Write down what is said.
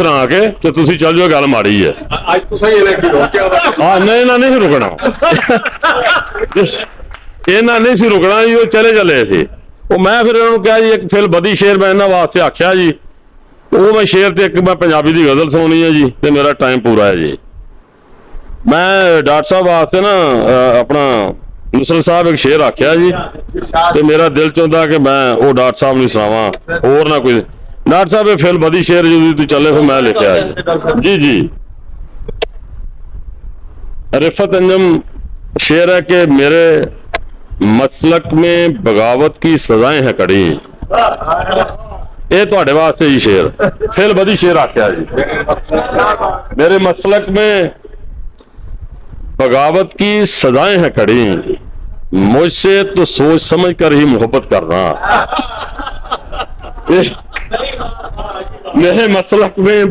ਆ ਕੇ ਤੇ ਤੁਸੀਂ ਚੱਲ ਜਾਓ, ਗੱਲ ਮਾੜੀ ਹੈ। ਅੱਜ ਤੁਸੀਂ ਇਹਨੇ ਕੀ ਰੋਕਿਆ ਵਾ? ਹਾਂ ਨਹੀਂ, ਇਹਨਾਂ ਨਹੀਂ ਸੀ ਰੁਕਣਾ, ਇਹਨਾਂ ਨਹੀਂ ਸੀ ਰੁਕਣਾ ਜੀ, ਉਹ ਚਲੇ ਸੀ। ਉਹ ਮੈਂ ਫਿਰ ਇਹਨਾਂ ਨੂੰ ਕਿਹਾ ਜੀ ਇੱਕ ਫਿਲ ਬਦੀ ਸ਼ੇਰ ਮੈਂ ਇਹਨਾਂ ਵਾਸਤੇ ਆਖਿਆ ਜੀ, ਉਹ ਮੈਂ ਸ਼ੇਰ ਤੇ ਇੱਕ ਮੈਂ ਪੰਜਾਬੀ ਦੀ ਗਜ਼ਲ ਸੁਣੀ ਹੈ ਜੀ, ਤੇ ਮੇਰਾ ਟਾਈਮ ਪੂਰਾ ਹੈ ਜੀ। ਮੈਂ ਡਾਕਟਰ ਸਾਹਿਬ ਵਾਸਤੇ ਨਾ ਆਪਣਾ ਨੁਸਰਤ ਸਾਹਿਬ ਇੱਕ ਸ਼ੇਰ ਆਖਿਆ ਜੀ, ਤੇ ਮੇਰਾ ਦਿਲ ਚਾਹੁੰਦਾ ਕਿ ਮੈਂ ਉਹ ਡਾਕਟਰ ਸਾਹਿਬ ਨੂੰ ਸੁਣਾਵਾਂ, ਹੋਰ ਨਾ ਕੋਈ। डॉक्टर साहब ये फिल्म बदी शेर जो चले फिर मैं लेके आया जी जी। रिफत अंजम शेर है कि मेरे मसलक में बगावत की सजाएं हैं कड़ी, ये तो वास्ते जी शेर फिल्म बदी शेर आख्या जी। मेरे मसलक में बगावत की सजाएं हैं कड़ी, मुझसे तो सोच समझ कर ही मोहब्बत करना। मेरे मसलक में